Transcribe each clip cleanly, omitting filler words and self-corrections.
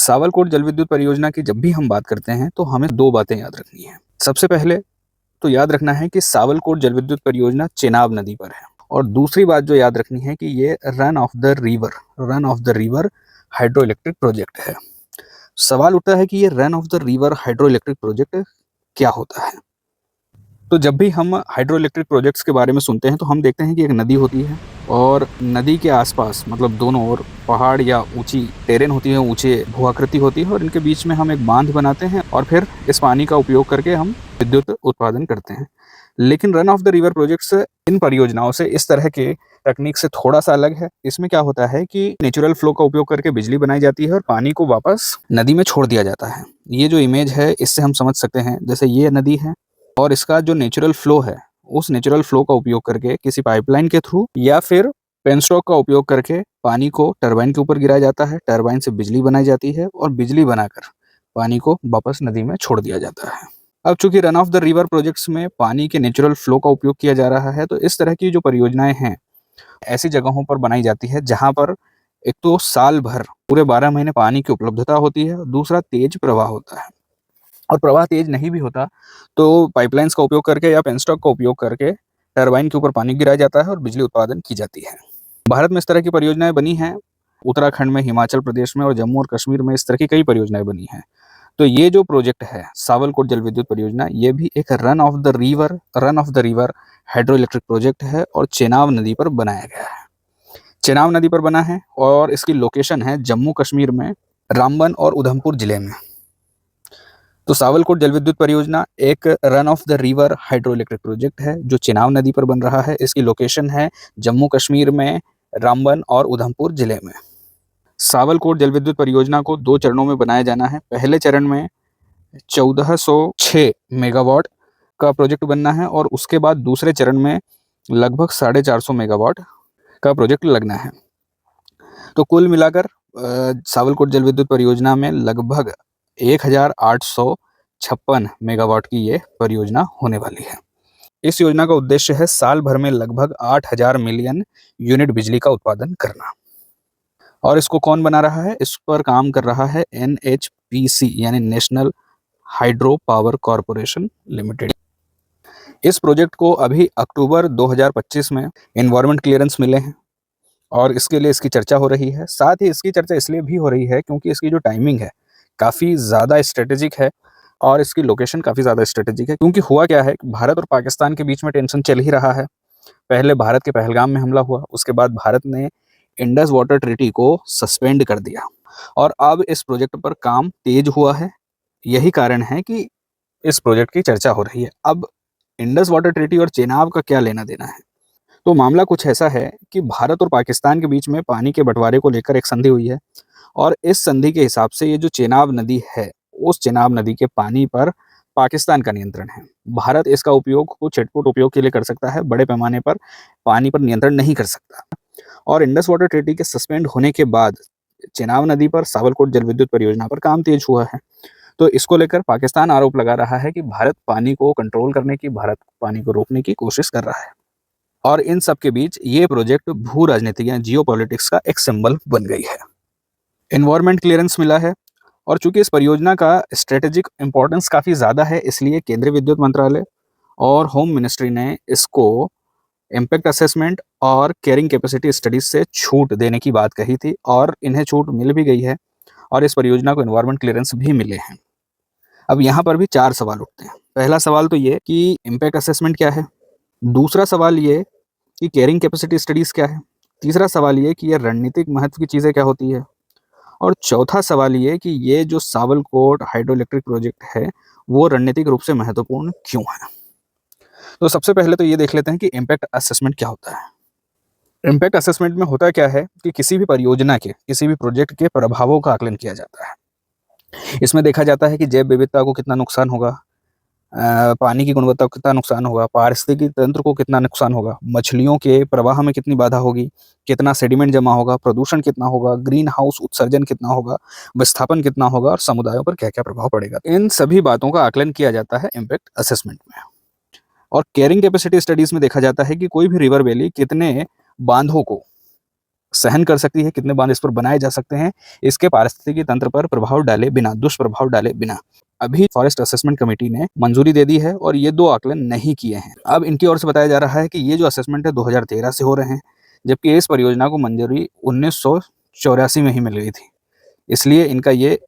सावलकोट जल विद्युत परियोजना की जब भी हम बात करते हैं तो हमें दो बातें याद रखनी है। सबसे पहले तो याद रखना है कि सावलकोट जल विद्युत परियोजना चेनाब नदी पर है, और दूसरी बात जो याद रखनी है कि ये run of the river hydro electric project है। सवाल उठता है कि ये run of the river hydro electric project क्या होता है। तो जब भी हम हाइड्रो इलेक्ट्रिक प्रोजेक्ट्स के बारे में सुनते हैं तो हम देखते हैं कि एक नदी होती है, और नदी के आसपास मतलब दोनों ओर पहाड़ या ऊंची टेरेन होती है, ऊंचे भूआकृति होती है, और इनके बीच में हम एक बांध बनाते हैं और फिर इस पानी का उपयोग करके हम विद्युत उत्पादन करते हैं। लेकिन run of the river projects in परियोजनाओं से इस तरह के तकनीक से थोड़ा सा अलग है। इसमें क्या होता है कि नेचुरल फ्लो का उपयोग करके बिजली बनाई जाती है और पानी को वापस नदी में छोड़ दिया जाता है। ये जो इमेज है इससे हम समझ सकते हैं, जैसे ये नदी है और इसका जो नेचुरल फ्लो है, उस नेचुरल फ्लो का उपयोग करके किसी पाइपलाइन के थ्रू या फिर पेनस्टॉक का उपयोग करके पानी को टरबाइन के ऊपर गिराया जाता है, टरबाइन से बिजली बनाई जाती है और बिजली बनाकर पानी को वापस नदी में छोड़ दिया जाता है। अब चूंकि run of the river projects में पानी के नेचुरल फ्लो का उपयोग किया जा रहा है, तो इस तरह की जो परियोजनाएं हैं ऐसी जगहों पर बनाई जाती है जहां पर एक तो साल भर पूरे 12 महीने पानी की उपलब्धता होती है, दूसरा तेज प्रवाह होता है। और प्रवाह तेज नहीं भी होता तो पाइपलाइंस का उपयोग करके या पेनस्टॉक का उपयोग करके टरबाइन के ऊपर पानी गिराया जाता है और बिजली उत्पादन की जाती है। भारत में इस तरह की परियोजनाएं बनी हैं, उत्तराखंड में, हिमाचल प्रदेश में और जम्मू और कश्मीर में इस तरह की कई परियोजनाएं बनी हैं। तो ये जो प्रोजेक्ट है सावलकोट जल विद्युत परियोजना, ये भी एक run of the river hydro electric project है और चेनाब नदी पर बनाया गया है। चेनाब नदी पर बना है और इसकी लोकेशन है जम्मू कश्मीर में, रामबन और उधमपुर जिले में। तो सावलकोट जल विद्युत परियोजना एक run of the river hydro electric project है जो चेनाब नदी पर बन रहा है। इसकी लोकेशन है जम्मू कश्मीर में, रामबन और उधमपुर जिले में। सावलकोट जल विद्युत परियोजना को 2 चरणों में बनाया जाना है। पहले चरण में 1406 मेगावाट का प्रोजेक्ट बनना है और उसके बाद दूसरे चरण में लगभग 450 मेगावाट का प्रोजेक्ट लगना है। तो कुल मिलाकर सावलकोट जल विद्युत परियोजना में लगभग 1856 मेगावाट की ये परियोजना होने वाली है। इस योजना का उद्देश्य है साल भर में लगभग 8000 मिलियन यूनिट बिजली का उत्पादन करना। और इसको कौन बना रहा है? इस पर काम कर रहा है NHPC यानी national hydro power corporation limited. इस प्रोजेक्ट को अभी अक्टूबर 2025 में एनवायरमेंट क्लियरेंस मिले हैं और इसके लिए इसकी चर्चा हो रही है। साथ ही इसकी चर्चा इसलिए भी हो रही है क्योंकि इसकी जो टाइमिंग है काफ़ी ज़्यादा स्ट्रेटेजिक है और इसकी लोकेशन काफ़ी ज़्यादा स्ट्रेटेजिक है। क्योंकि हुआ क्या है, भारत और पाकिस्तान के बीच में टेंशन चल ही रहा है। पहले भारत के पहलगाम में हमला हुआ, उसके बाद भारत ने इंडस वाटर ट्रीटी को सस्पेंड कर दिया और अब इस प्रोजेक्ट पर काम तेज हुआ है। यही कारण है कि इस प्रोजेक्ट की चर्चा हो रही है। अब इंडस वाटर ट्रीटी और चेनाब का क्या लेना देना है? तो मामला कुछ ऐसा है कि भारत और पाकिस्तान के बीच में पानी के बंटवारे को लेकर एक संधि हुई है और इस संधि के हिसाब से ये जो चेनाब नदी है, उस चेनाब नदी के पानी पर पाकिस्तान का नियंत्रण है। भारत इसका उपयोग कुछ छिटपुट उपयोग के लिए कर सकता है, बड़े पैमाने पर पानी पर नियंत्रण नहीं कर सकता। और इंडस वाटर ट्रीटी के सस्पेंड होने के बाद चेनाब नदी पर सावलकोट जल विद्युत परियोजना पर काम तेज हुआ है। तो इसको लेकर पाकिस्तान आरोप लगा रहा है कि भारत पानी को कंट्रोल करने की, भारत पानी को रोकने की कोशिश कर रहा है। और इन सब के बीच ये प्रोजेक्ट भू राजनीति या जियो पॉलिटिक्स का एक सिंबल बन गई है। एनवायरमेंट क्लियरेंस मिला है और चूंकि इस परियोजना का स्ट्रेटेजिक इंपॉर्टेंस काफ़ी ज़्यादा है, इसलिए केंद्रीय विद्युत मंत्रालय और होम मिनिस्ट्री ने इसको इम्पैक्ट असेसमेंट और कैरिंग कैपेसिटी स्टडीज से छूट देने की बात कही थी और इन्हें छूट मिल भी गई है और इस परियोजना को एनवायरमेंट क्लियरेंस भी मिले हैं। अब यहाँ पर भी 4 सवाल उठते हैं। पहला सवाल तो ये कि इम्पैक्ट असेसमेंट क्या है, दूसरा सवाल ये कि कैरिंग कैपेसिटी स्टडीज क्या है, तीसरा सवाल ये कि ये रणनीतिक महत्व की चीज़ें क्या होती है, और चौथा सवाल ये कि ये जो सावलकोट हाइड्रो इलेक्ट्रिक प्रोजेक्ट है वो रणनीतिक रूप से महत्वपूर्ण क्यों है। तो सबसे पहले तो ये देख लेते हैं कि इम्पैक्ट असेसमेंट क्या होता है। इम्पैक्ट असेसमेंट में होता क्या है कि किसी भी परियोजना के, किसी भी प्रोजेक्ट के प्रभावों का आकलन किया जाता है। इसमें देखा जाता है कि जैव विविधता को कितना नुकसान होगा, पानी की गुणवत्ता को कितना नुकसान होगा, पारिस्थितिकी तंत्र को कितना नुकसान होगा, मछलियों के प्रवाह में कितनी बाधा होगी, कितना सेडिमेंट जमा होगा, प्रदूषण कितना होगा, ग्रीन हाउस उत्सर्जन कितना होगा, विस्थापन कितना होगा और समुदायों पर क्या क्या प्रभाव पड़ेगा। इन सभी बातों का आकलन किया जाता है इम्पैक्ट असेसमेंट में। और कैरिंग कैपेसिटी स्टडीज में देखा जाता है कि कोई भी रिवर वैली कितने बांधों को सहन कर सकती है, कितने बांध इस पर बनाए जा सकते हैं, इसके पारिस्थितिकी तंत्र पर प्रभाव डाले बिना, दुष्प्रभाव डाले बिना अभी फॉरेस्ट असेसमेंट कमेटी ने मंजूरी दे दी है और ये 2 आकलन नहीं किए हैं। अब इनकी ओर से बताया जा रहा है कि ये जो असेसमेंट है 2013 से हो रहे हैं, जबकि इस परियोजना को मंजूरी 1984 में ही मिल गई थी। इसलिए इनका ये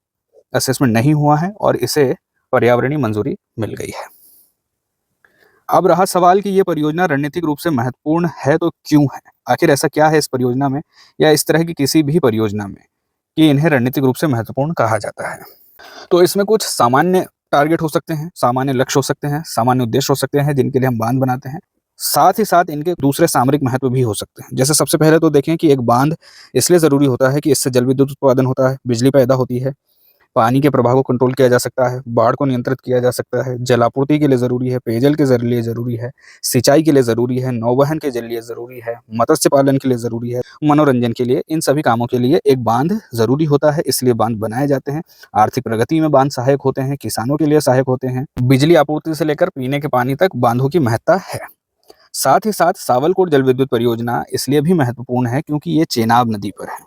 असेसमेंट नहीं हुआ है और इसे पर्यावरणीय मंजूरी मिल गई है। अब रहा सवाल कि ये परियोजना रणनीतिक रूप से महत्वपूर्ण है तो क्यों है? आखिर ऐसा क्या है इस परियोजना में या इस तरह की किसी भी परियोजना में कि इन्हें रणनीतिक रूप से महत्वपूर्ण कहा जाता है? तो इसमें कुछ सामान्य टारगेट हो सकते हैं, सामान्य लक्ष्य हो सकते हैं, सामान्य उद्देश्य हो सकते हैं जिनके लिए हम बांध बनाते हैं। साथ ही साथ इनके दूसरे सामरिक महत्व भी हो सकते हैं। जैसे सबसे पहले तो देखें कि एक बांध इसलिए ज़रूरी होता है कि इससे जल विद्युत उत्पादन होता है, बिजली पैदा होती है, पानी के प्रवाह को कंट्रोल किया जा सकता है, बाढ़ को नियंत्रित किया जा सकता है, जलापूर्ति के लिए ज़रूरी है, पेयजल के लिए ज़रूरी है, सिंचाई के लिए ज़रूरी है, नौवहन के लिए ज़रूरी है, मत्स्य पालन के लिए ज़रूरी है, मनोरंजन के लिए, इन सभी कामों के लिए एक बांध ज़रूरी होता है, इसलिए बांध बनाए जाते हैं। आर्थिक प्रगति में बांध सहायक होते हैं, किसानों के लिए सहायक होते हैं, बिजली आपूर्ति से लेकर पीने के पानी तक बांधों की महत्ता है। साथ ही साथ सावलकोट जल विद्युत परियोजना इसलिए भी महत्वपूर्ण है क्योंकि ये चेनाब नदी पर है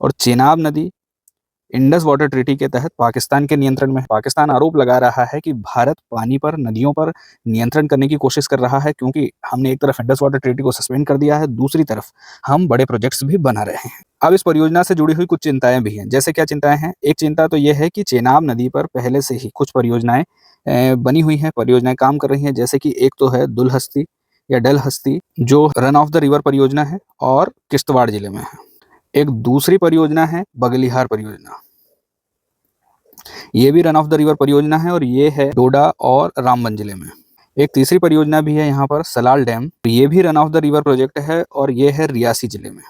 और चेनाब नदी इंडस वाटर ट्रीटी के तहत पाकिस्तान के नियंत्रण में है। पाकिस्तान आरोप लगा रहा है कि भारत पानी पर, नदियों पर नियंत्रण करने की कोशिश कर रहा है क्योंकि हमने एक तरफ इंडस वाटर ट्रीटी को सस्पेंड कर दिया है, दूसरी तरफ हम बड़े प्रोजेक्ट्स भी बना रहे हैं। अब इस परियोजना से जुड़ी हुई कुछ चिंताएं भी हैं। जैसे क्या चिंताएं हैं? एक चिंता तो यह है कि चेनाब नदी पर पहले से ही कुछ परियोजनाएं बनी हुई हैं, परियोजनाएं काम कर रही हैं। जैसे कि एक तो है दुलहस्ती या डलहस्ती जो रन ऑफ द रिवर परियोजना है और किश्तवाड़ जिले में है। एक दूसरी परियोजना है बगलिहार परियोजना, ये भी रन ऑफ द रिवर परियोजना है और ये है डोडा और रामबन जिले में। एक तीसरी परियोजना भी है यहाँ पर सलाल डैम, ये भी run of the river project है और ये है रियासी जिले में।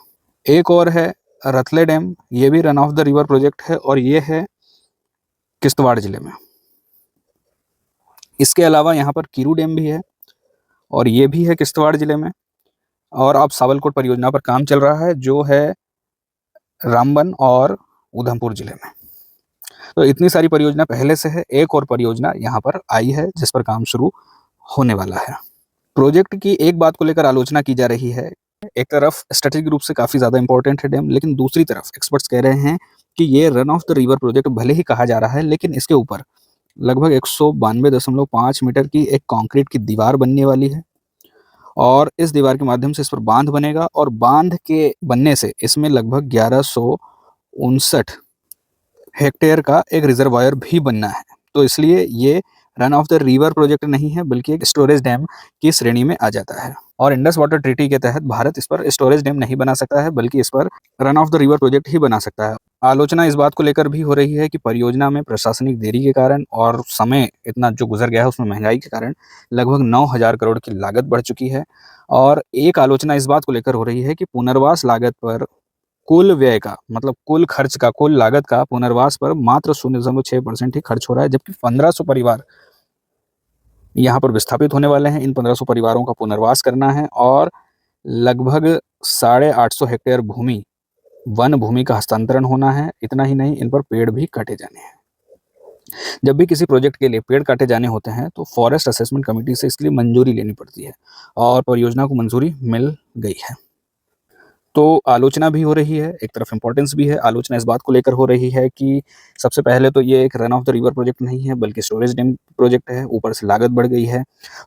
एक और है रतले डैम, ये भी run of the river project है और ये है किश्तवाड़ जिले में। इसके अलावा यहाँ पर कीरू डैम भी है और ये भी है किश्तवाड़ जिले में। और अब सावलकोट परियोजना पर काम चल रहा है जो है रामबन और उधमपुर जिले में। तो इतनी सारी परियोजना पहले से है, एक और परियोजना यहाँ पर आई है जिस पर काम शुरू होने वाला है। प्रोजेक्ट की एक बात को लेकर आलोचना की जा रही है, एक तरफ स्ट्रेटेजिक रूप से काफ़ी ज़्यादा इंपॉर्टेंट है डैम, लेकिन दूसरी तरफ एक्सपर्ट्स कह रहे हैं कि ये run of the river project भले ही कहा जा रहा है, लेकिन इसके ऊपर लगभग 192.5 मीटर की एक कंक्रीट की दीवार बनने वाली है और इस दीवार के माध्यम से इस पर बांध बनेगा और बांध के बनने से इसमें लगभग 1159 हेक्टेयर का एक रिजर्वायर भी बनना है। तो इसलिए ये run of the river project नहीं है बल्कि एक स्टोरेज डैम की श्रेणी में आ जाता है और इंडस वाटर ट्रीटी के तहत भारत इस पर स्टोरेज डैम नहीं बना सकता है बल्कि इस पर run of the river project ही बना सकता है। आलोचना इस बात को लेकर भी हो रही है कि परियोजना में प्रशासनिक देरी के कारण और समय इतना जो गुजर गया है उसमें महंगाई के कारण लगभग 9,000 करोड़ की लागत बढ़ चुकी है। और एक आलोचना इस बात को लेकर हो रही है कि पुनर्वास लागत पर कुल व्यय का मतलब कुल खर्च का, कुल लागत का पुनर्वास पर मात्र 0.6% ही खर्च हो रहा है, जबकि 1500 परिवार यहाँ पर विस्थापित होने वाले हैं। इन 1500 परिवारों का पुनर्वास करना है और लगभग 850 हेक्टेयर भूमि, वन भूमि का हस्तांतरण होना है। इतना ही नहीं, इन पर पेड़ भी काटे जाने हैं। जब भी किसी प्रोजेक्ट के लिए पेड़ काटे जाने होते हैं तो फॉरेस्ट असेसमेंट कमेटी से इसके लिए मंजूरी लेनी पड़ती है और परियोजना को मंजूरी मिल गई है। तो आलोचना भी हो रही है, एक तरफ इम्पोर्टेंस भी है। आलोचना इस बात को लेकर हो रही है कि सबसे पहले तो ये एक run of the river project नहीं है बल्कि स्टोरेज डैम प्रोजेक्ट है, ऊपर से लागत बढ़ गई है,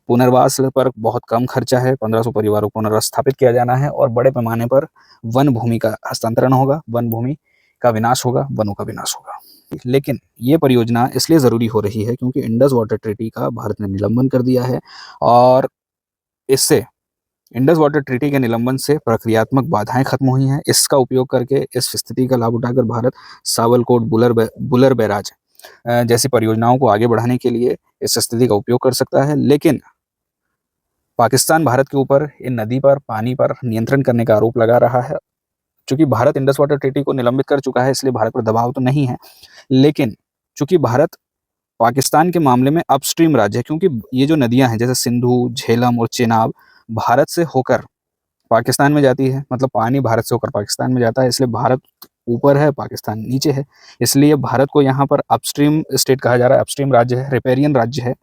पुनर्वास पर बहुत कम खर्चा है, 1500 परिवारों को पुनर्स्थापित किया जाना है और बड़े पैमाने पर वन भूमि का हस्तांतरण होगा, वन भूमि का विनाश होगा, वनों का विनाश होगा। लेकिन ये परियोजना इसलिए ज़रूरी हो रही है क्योंकि इंडस वाटर ट्रीटी का भारत ने निलंबन कर दिया है और इससे इंडस वाटर ट्रीटी के निलंबन से प्रक्रियात्मक बाधाएं खत्म हुई हैं। इसका उपयोग करके, इस स्थिति का लाभ उठाकर भारत सावलकोट, बुलर बैराज जैसी परियोजनाओं को आगे बढ़ाने के लिए इस स्थिति का उपयोग कर सकता है। लेकिन पाकिस्तान भारत के ऊपर इन नदी पर, पानी पर नियंत्रण करने का आरोप लगा रहा है। चूंकि भारत इंडस वाटर ट्रीटी को निलंबित कर चुका है इसलिए भारत पर दबाव तो नहीं है, लेकिन चूंकि भारत पाकिस्तान के मामले में अपस्ट्रीम राज्य है, क्योंकि ये जो नदियां हैं जैसे सिंधु, झेलम और चेनाब भारत से होकर पाकिस्तान में जाती है, मतलब पानी भारत से होकर पाकिस्तान में जाता है, इसलिए भारत ऊपर है, पाकिस्तान नीचे है। इसलिए भारत को यहाँ पर अपस्ट्रीम स्टेट कहा जा रहा है, अपस्ट्रीम राज्य है, रिपेरियन राज्य है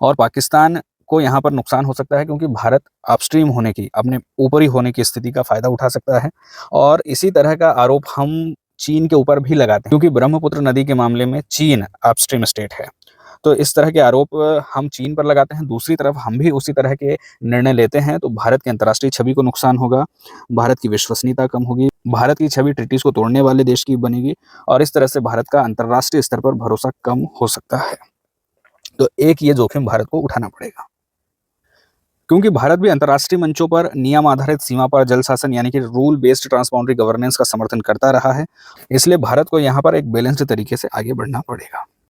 और पाकिस्तान को यहाँ पर नुकसान हो सकता है, क्योंकि भारत अपस्ट्रीम होने की, अपने ऊपरी होने की स्थिति का फ़ायदा उठा सकता है। और इसी तरह का आरोप हम चीन के ऊपर भी लगाते हैं, क्योंकि ब्रह्मपुत्र नदी के मामले में चीन अपस्ट्रीम स्टेट है। तो इस तरह के आरोप हम चीन पर लगाते हैं, दूसरी तरफ हम भी उसी तरह के निर्णय लेते हैं, तो भारत की अंतर्राष्ट्रीय छवि को नुकसान होगा, भारत की विश्वसनीयता कम होगी, भारत की छवि ट्रीटीज़ को तोड़ने वाले देश की बनेगी, और इस तरह से भारत का अंतर्राष्ट्रीय स्तर पर भरोसा कम हो सकता है। तो एक ये जोखिम भारत को उठाना पड़ेगा, क्योंकि भारत भी अंतर्राष्ट्रीय मंचों पर नियम आधारित सीमा पर जल शासन यानी कि रूल बेस्ड ट्रांसबाउंड्री गवर्नेंस का समर्थन करता रहा है। इसलिए भारत को यहाँ पर एक बैलेंस्ड तरीके से आगे बढ़ना पड़ेगा।